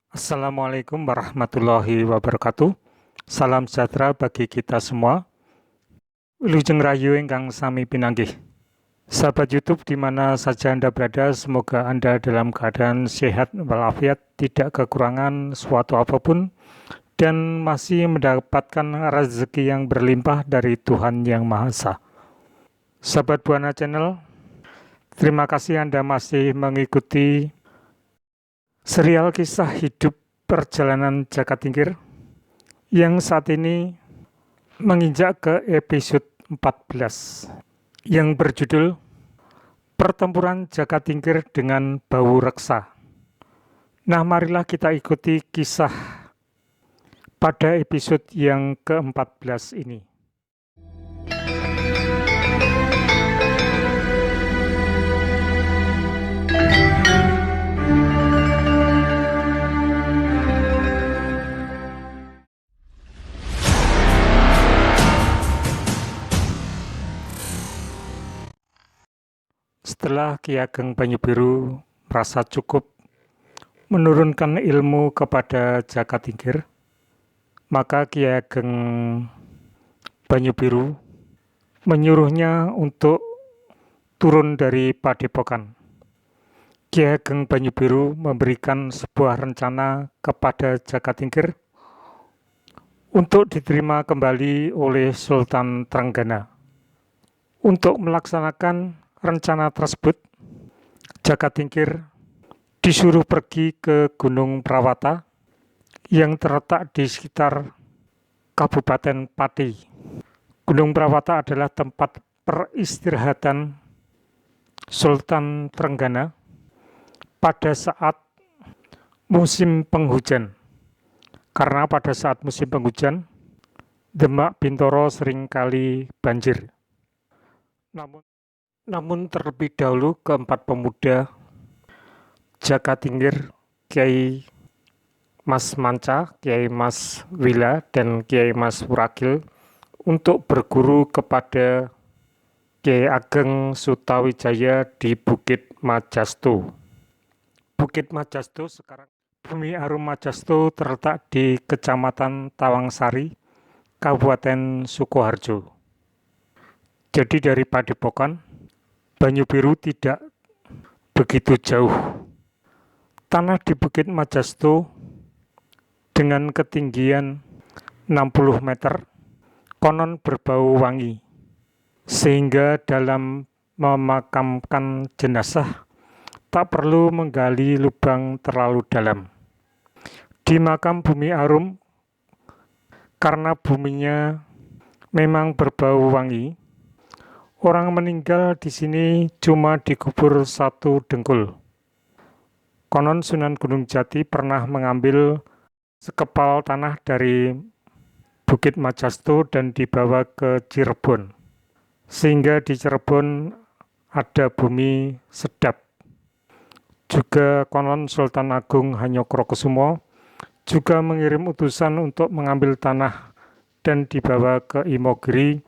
Assalamualaikum warahmatullahi wabarakatuh. Salam sejahtera bagi kita semua. Wilujeng Rayu ingkang sami pinanggih. Sahabat YouTube di mana saja Anda berada, semoga Anda dalam keadaan sehat walafiat, tidak kekurangan suatu apapun, dan masih mendapatkan rezeki yang berlimpah dari Tuhan Yang Maha Esa. Sahabat Buana Channel, terima kasih Anda masih mengikuti serial kisah hidup perjalanan Jaka Tingkir yang saat ini menginjak ke episode 14 yang berjudul Pertempuran Jaka Tingkir dengan Bawu Reksa. Nah, marilah kita ikuti kisah pada episode yang ke-14 ini. Setelah Ki Ageng Banyu-Biru merasa cukup menurunkan ilmu kepada Jaka Tingkir, maka Ki Ageng Banyu-Biru menyuruhnya untuk turun dari padepokan. Ki Ageng Banyu-Biru memberikan sebuah rencana kepada Jaka Tingkir untuk diterima kembali oleh Sultan Trenggana. Untuk melaksanakan rencana tersebut, Jaka Tingkir disuruh pergi ke Gunung Prawata yang terletak di sekitar Kabupaten Pati. Gunung Prawata adalah tempat peristirahatan Sultan Trenggana pada saat musim penghujan. Karena pada saat musim penghujan, Demak Bintoro seringkali banjir. Namun terlebih dahulu keempat pemuda Jaka Tingkir, Kiai Mas Manca, Kiai Mas Wila, dan Kiai Mas Wurakil untuk berguru kepada Kiai Ageng Sutawijaya di Bukit Majasto. Bukit Majasto sekarang Bumi Arum Majasto terletak di Kecamatan Tawangsari, Kabupaten Sukoharjo. Jadi dari Padepokan, Banyu-Biru tidak begitu jauh. Tanah di Bukit Majasto dengan ketinggian 60 meter konon berbau wangi, sehingga dalam memakamkan jenazah tak perlu menggali lubang terlalu dalam. Di makam Bumi Arum, karena buminya memang berbau wangi, orang meninggal di sini cuma dikubur satu dengkul. Konon Sunan Gunung Jati pernah mengambil sekepal tanah dari Bukit Majasto dan dibawa ke Cirebon, sehingga di Cirebon ada bumi sedap. Juga konon Sultan Agung Hanyokrokusumo juga mengirim utusan untuk mengambil tanah dan dibawa ke Imogiri.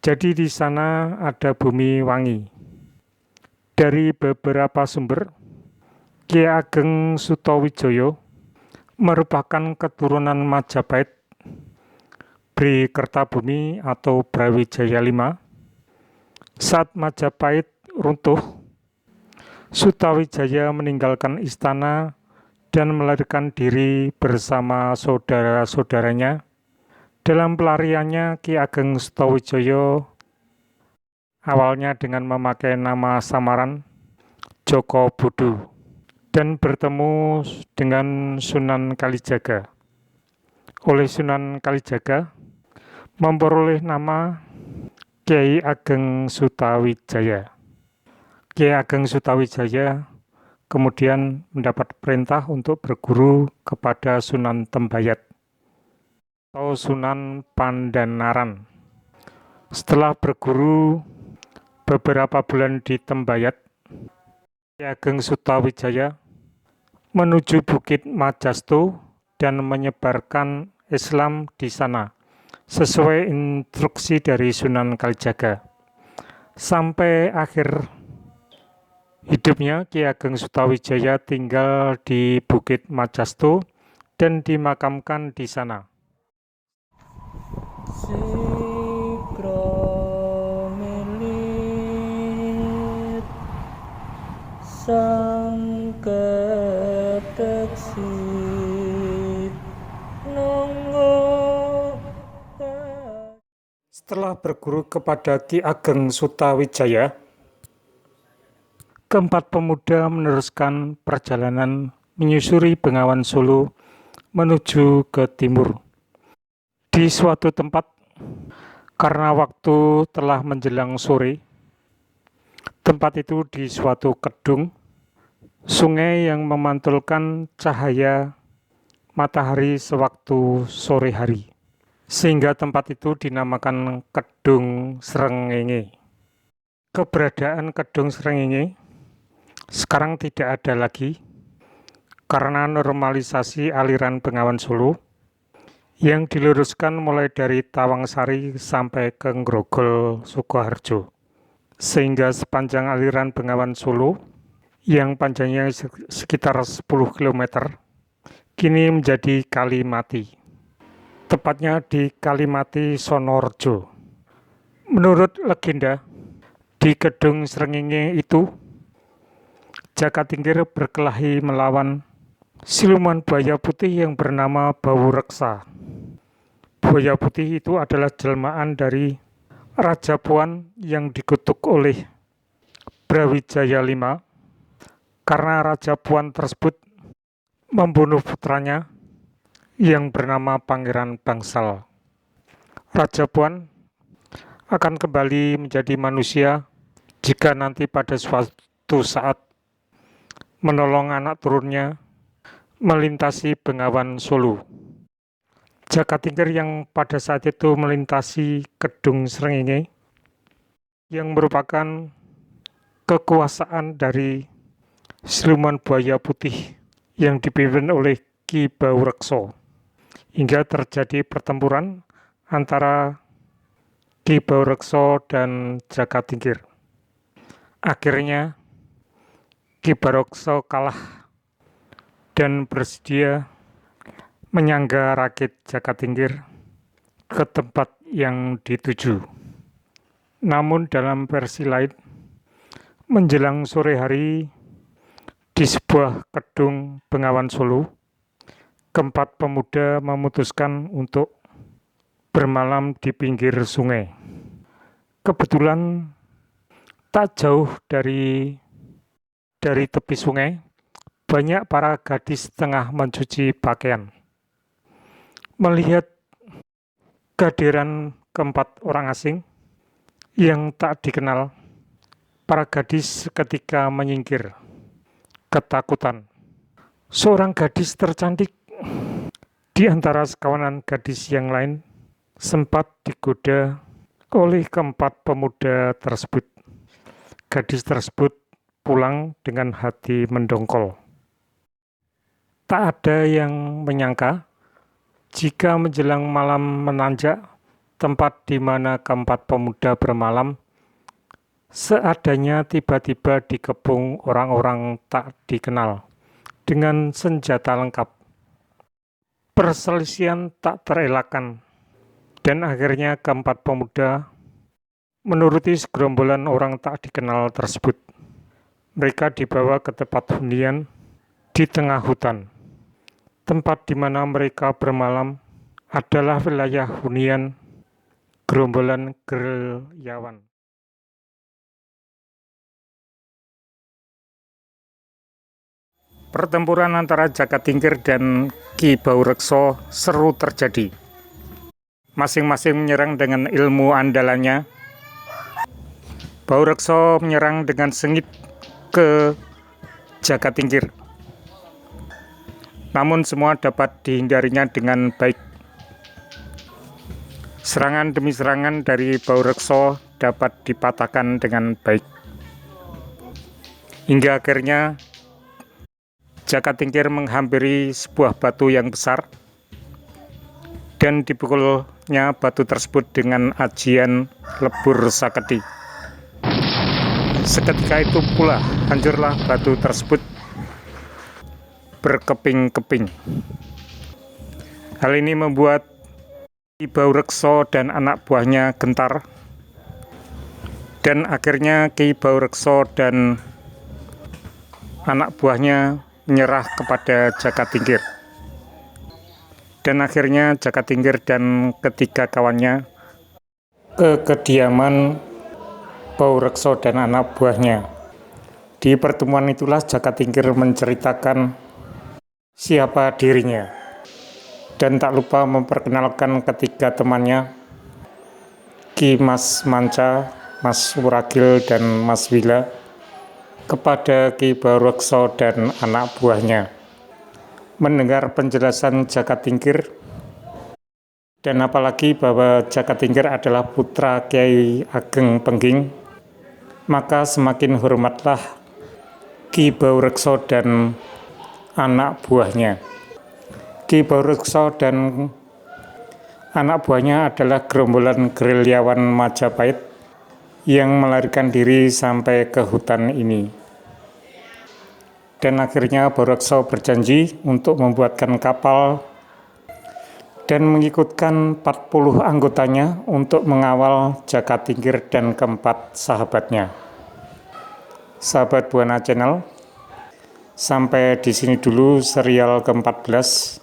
Jadi di sana ada bumi wangi. Dari beberapa sumber, Ki Ageng Sutawijaya merupakan keturunan Majapahit Bri Kertabumi atau Brawijaya V. Saat Majapahit runtuh, Sutawijaya meninggalkan istana dan melarikan diri bersama saudara-saudaranya. Dalam pelariannya, Ki Ageng Sutawijaya awalnya dengan memakai nama samaran Joko Budu dan bertemu dengan Sunan Kalijaga. Oleh Sunan Kalijaga memperoleh nama Kiai Ageng Sutawijaya. Kiai Ageng Sutawijaya kemudian mendapat perintah untuk berguru kepada Sunan Tembayat atau Sunan Pandanaran. Setelah berguru beberapa bulan di Tembayat, Ki Ageng Sutawijaya menuju Bukit Majasto dan menyebarkan Islam di sana sesuai instruksi dari Sunan Kalijaga. Sampai akhir Hidupnya Ki Ageng Sutawijaya tinggal di Bukit Majasto dan dimakamkan di sana. Sikromilit sang keteksi nunggu. Setelah berguru kepada Ki Ageng Sutawijaya, keempat pemuda meneruskan perjalanan menyusuri Bengawan Solo menuju ke timur. Di suatu tempat, karena waktu telah menjelang sore, tempat itu di suatu kedung, sungai yang memantulkan cahaya matahari sewaktu sore hari, sehingga tempat itu dinamakan Kedung Srengenge. Keberadaan Kedung Srengenge sekarang tidak ada lagi karena normalisasi aliran Bengawan Solo yang diluruskan mulai dari Tawangsari sampai ke Grogol Sukoharjo, sehingga sepanjang aliran Bengawan Solo yang panjangnya sekitar 10 km kini menjadi Kali Mati, tepatnya di Kalimati Sonorejo. Menurut legenda, di Kedung Srengenge itu Jaka Tingkir berkelahi melawan siluman buaya putih yang bernama Bawu Reksa. Buaya putih itu adalah jelmaan dari Raja Puan yang dikutuk oleh Brawijaya V karena Raja Puan tersebut membunuh putranya yang bernama Pangeran Bangsal. Raja Puan akan kembali menjadi manusia jika nanti pada suatu saat menolong anak turunnya melintasi Bengawan Solo. Jaka Tingkir yang pada saat itu melintasi Kedung Srengenge yang merupakan kekuasaan dari siluman buaya putih yang dipimpin oleh Ki Bawu Reksa, hingga terjadi pertempuran antara Ki Bawu Reksa dan Jaka Tingkir. Akhirnya Ki Bawu Reksa kalah dan bersedia menyangga rakit Jaka Tingkir ke tempat yang dituju. Namun dalam versi lain, menjelang sore hari di sebuah kedung Bengawan Solo, keempat pemuda memutuskan untuk bermalam di pinggir sungai. Kebetulan tak jauh dari tepi sungai, banyak para gadis tengah mencuci pakaian. Melihat kehadiran keempat orang asing yang tak dikenal, para gadis seketika menyingkir, ketakutan. Seorang gadis tercantik di antara sekawanan gadis yang lain sempat digoda oleh keempat pemuda tersebut. Gadis tersebut pulang dengan hati mendongkol. Tak ada yang menyangka jika menjelang malam menanjak, tempat di mana keempat pemuda bermalam seadanya tiba-tiba dikepung orang-orang tak dikenal dengan senjata lengkap. Perselisihan tak terelakkan dan akhirnya keempat pemuda menuruti segerombolan orang tak dikenal tersebut. Mereka dibawa ke tempat hunian di tengah hutan. Tempat di mana mereka bermalam adalah wilayah hunian gerombolan gerilyawan. Pertempuran antara Jaka Tingkir dan Ki Bawu Reksa seru terjadi. Masing-masing menyerang dengan ilmu andalannya. Bawu Reksa menyerang dengan sengit ke Jaka Tingkir. Namun semua dapat dihindarinya dengan baik. Serangan demi serangan dari Bawu Reksa dapat dipatahkan dengan baik. Hingga akhirnya Jaka Tingkir menghampiri sebuah batu yang besar dan dipukulnya batu tersebut dengan ajian lebur saketi. Seketika itu pula hancurlah batu tersebut berkeping-keping. Hal ini membuat Ki Baurekso dan anak buahnya gentar, dan akhirnya Ki Baurekso dan anak buahnya menyerah kepada Jakatingkir. Dan akhirnya Jakatingkir dan ketiga kawannya ke kediaman Baurekso dan anak buahnya. Di pertemuan itulah Jakatingkir menceritakan siapa dirinya, dan tak lupa memperkenalkan ketiga temannya, Ki Mas Manca, Mas Wuragil, dan Mas Wila, kepada Ki Baurekso dan anak buahnya. Mendengar penjelasan Jakatingkir, dan apalagi bahwa Jakatingkir adalah putra Kiai Ageng Pengging, maka semakin hormatlah Ki Baurekso dan anak buahnya. Ki Baurekso dan anak buahnya adalah gerombolan gerilyawan Majapahit yang melarikan diri sampai ke hutan ini. Dan akhirnya Baurekso berjanji untuk membuatkan kapal dan mengikutkan 40 anggotanya untuk mengawal Jakatingkir dan keempat sahabatnya. Sahabat Buana Channel, sampai di sini dulu serial ke-14,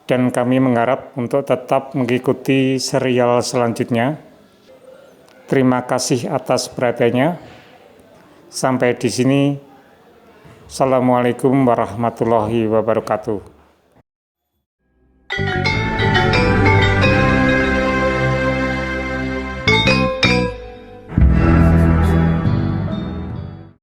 dan kami mengharap untuk tetap mengikuti serial selanjutnya. Terima kasih atas perhatiannya. Sampai di sini. Assalamualaikum warahmatullahi wabarakatuh.